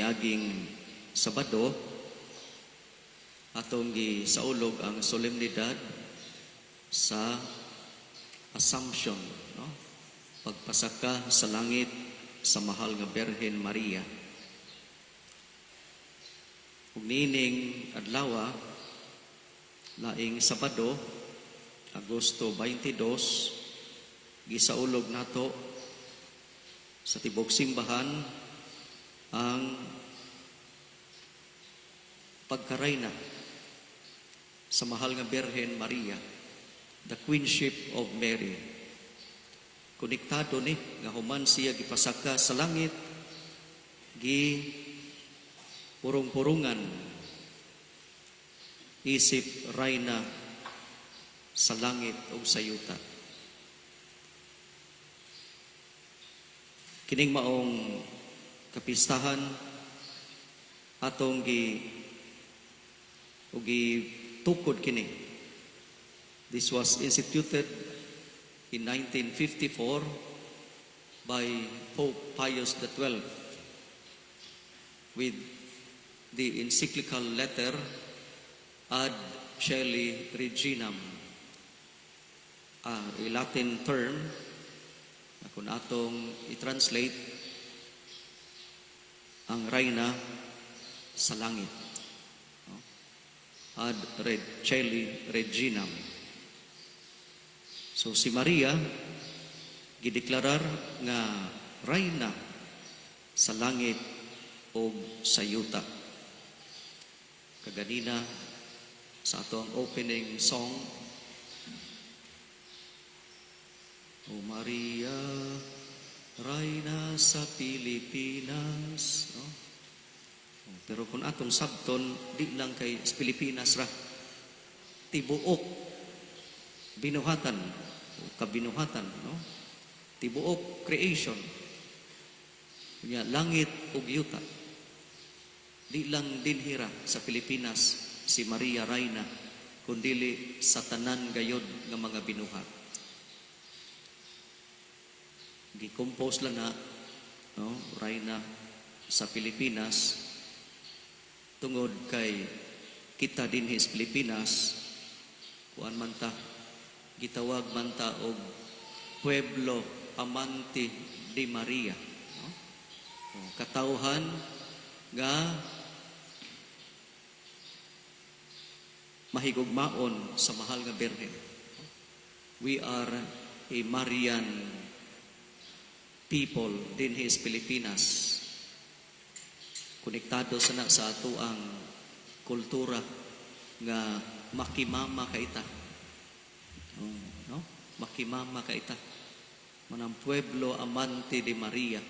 Aging Sabado, atong gisaulog ang solemnidad sa Assumption, no? Pagpasaka sa langit sa mahal nga Birhen Maria. Ug niining adlaw, laing Sabado, Agosto 22, gisaulog nato sa tibok simbahan ang pagkarayna sa mahal nga Birhen Maria, the Queenship of Mary. Konektado ni nga human siya gipasaka sa langit, gi purong-purungan isip rayna sa langit o sa yuta. Kining maong kapistahan atong tukod kini. This was instituted in 1954 by Pope Pius XII with the encyclical letter Ad Caeli Reginam, a Latin term na kung atong i-translate, ang rayna sa langit. Ad Caeli Reginam. So si Maria gideklarar nga rayna sa langit o sa yuta. Kaganina sa ato ang opening song, O Maria, rayna sa Pilipinas, no? Pero kung atong sabton, di lang kay Pilipinas ra, tibuok binuhatan o kabinuhatan, no? Tibuok creation, kunya langit ug yuta. Di lang dinhira sa Pilipinas si Maria Rayna, kundili sa tanan gayod nga mga binuhat. Gi-compose lang na, no, Rayna sa Pilipinas, tungod kay kita dinhi sa Pilipinas, kuan man ta, gitawag man ta og Pueblo Amante de Maria, no? Katawhan nga mahigugmaon sa mahal nga Birhen. We are a Marian people din his Pilipinas. Konektado sana sa ato ang kultura nga makimama kaita. No? Makimama kaita. Manang Pueblo Amante de Maria,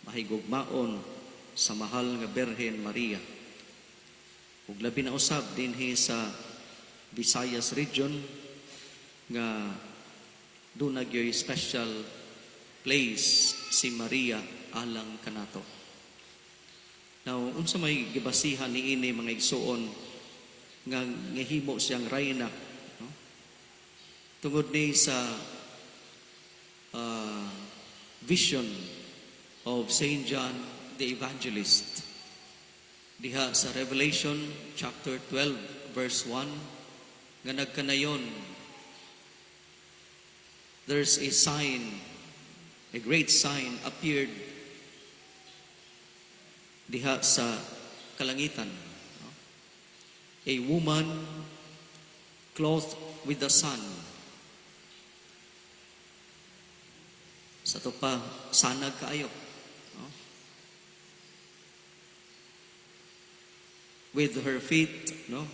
mahigugmaon sa mahal nga Birhen Maria. Ug labi na usab dinhi sa Visayas region nga doon nagyoy special place si Maria alang kanato. Now, unsa may gibasihan niini mga igsuon nga ngahimo siyang rayna, no? Tungod ni sa vision of Saint John the Evangelist. Diha sa Revelation chapter 12 verse 1 nga nagkanayon, there's a sign, a great sign appeared diha sa kalangitan. No? A woman clothed with the sun. Sa to pa, sanag kaayo. No? With her feet, no,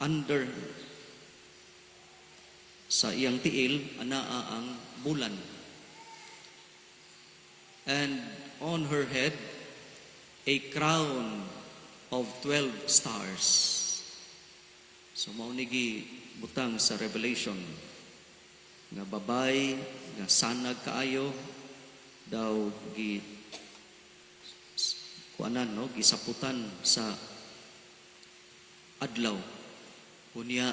under sa iyang tiil, anaa ang bulan. And on her head, a crown of 12 stars. So maunigi butang sa Revelation nga babay nga sanag kaayo daw kuanan, no, gisaputan sa adlaw. Unya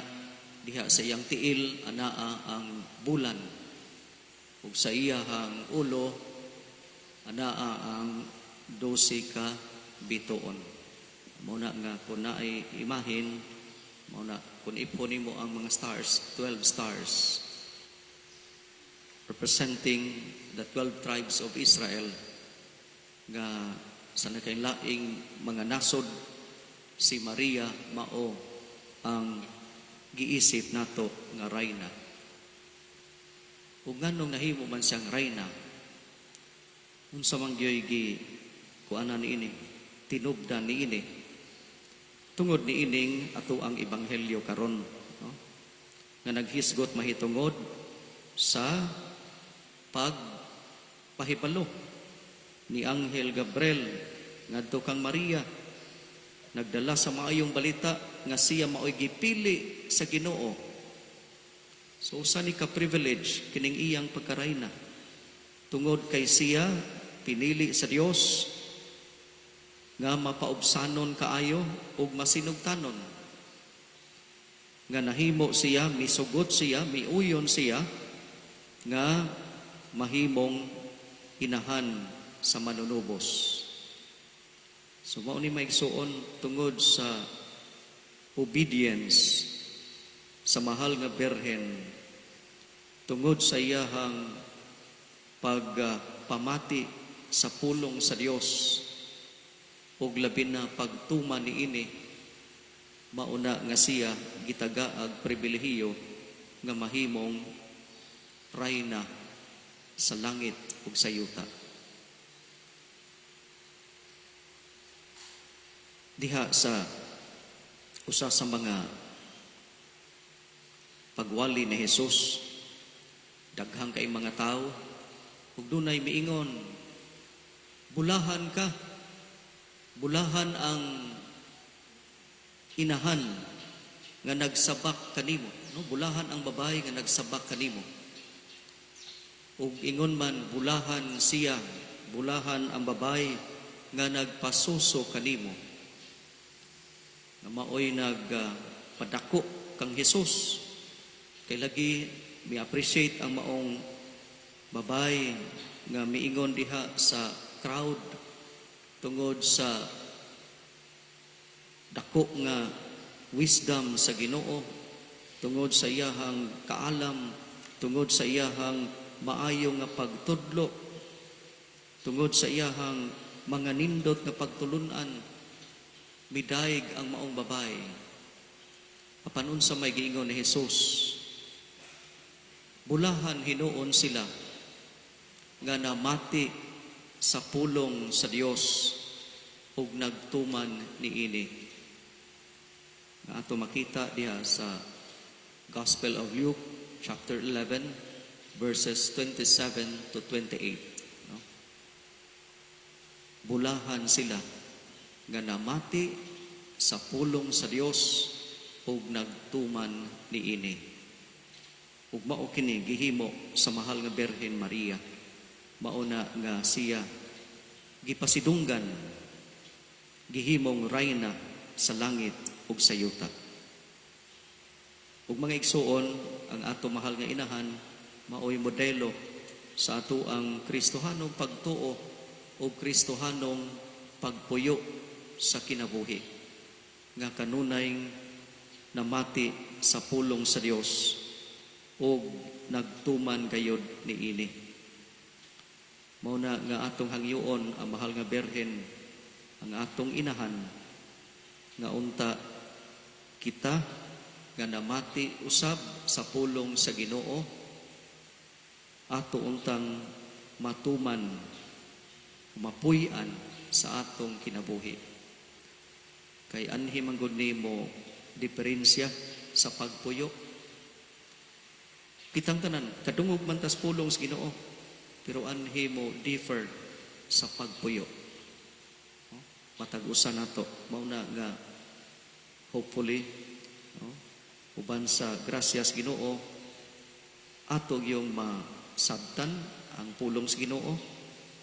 diha sa iyang tiil anaa ang bulan ug sa iyahang ulo anaa ang 12 ka bituon. Muna nga kung naay imahin, muna kung ipunin mo ang mga stars, 12 stars, representing the 12 tribes of Israel, nga sa nakailaing mga nasod, si Maria mao ang giisip nato nga rayna. Ug nganong nahimo man siyang rayna, unsa man gyoy gi kuana niini, tinubdan niini, tungod niining ato ang ebanghelyo karon, no? Nga naghisgot mahitungod sa pagpahibalo ni Anghel Gabriel ngadto kang Maria, nagdala sa maayong balita nga siya maoy gipili sa Ginoo. So usa ni ka privilege kining iyang pagkarayna, tungod kay siya pinili sa Dios nga mapaubsanon kaayo ug masinugtanon, nga nahimo siya, misugot siya, miuyon siya nga mahimong inahan sa manunubos. So mao ni maigsuon tungod sa obedience sa mahal nga Berhen, tungod sa iyahang pagpamati sa pulong sa Dios, ug labi na pagtuman niini, mauna nga siya gitagaag pribilehiyo nga mahimong rayna sa langit ug sa yuta. Diha sa usa sa mga pagwali ni Jesus, daghang kay mga tao ug dunay miingon, bulahan ka, bulahan ang inahan nga nagsabak kanimo, no? Bulahan ang babae nga nagsabak kanimo. Ug ingon man, bulahan siya, bulahan ang babae nga nagpasuso kanimo, nga maoy nagpadako kang Jesus. Kay lagi mi-appreciate ang maong babae nga miingon diha sa crowd tungod sa dako nga wisdom sa Ginoo, tungod sa iyahang kaalam, tungod sa iyahang maayo nga pagtudlo, tungod sa iyahang mga nindot nga pagtulunan, midayeg ang maong babae. Apan unsa may giingon ni Jesus, bulahan hinuon sila nga namati sa pulong sa Dios ug nagtuman niini. Nga ato makita diha sa Gospel of Luke chapter 11 verses 27 to 28. No? Bulahan sila nga namati sa pulong sa Dios ug nagtuman niini. Ug mao kini gihimo sa mahal nga Berhen Maria. Mauna nga siya gipasidunggan, gihimong rayna sa langit ug sa yuta. Ug mga igsuon, ang ato mahal nga inahan maoy modelo sa ato ang Kristohanong pagtuo o Kristohanong pagpuyo sa kinabuhi, nga kanunay namati sa pulong sa Dios ug nagtuman gayud niini. Mao na nga atong hangyoon ang mahal nga Berhen, ang atong inahan, nga unta kita nga namati usab sa pulong sa Ginoo, ato untang matuman, mapuy-an sa atong kinabuhi. Kay anhi man gud nimo diferensya sa pagpuyo. Kitang tanan kadungog man tas pulong sa Ginoo, pero anhi mo differ sa pagpuyo. Matag-usa nato, mao na nga hopefully, uban sa grasyas Ginoo, ato yung masabtan ang pulong sa Ginoo,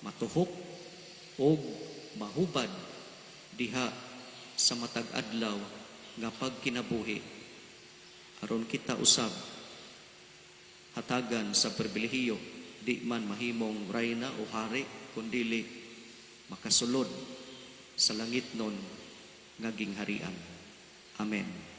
matuhok o mahubad diha sa matag adlaw nga pagkinabuhi, aron kita usab hatagan sa pribilehiyo, di man mahimong rayna o hari, kundili makasulod sa langit nun nga gingharian. Amen.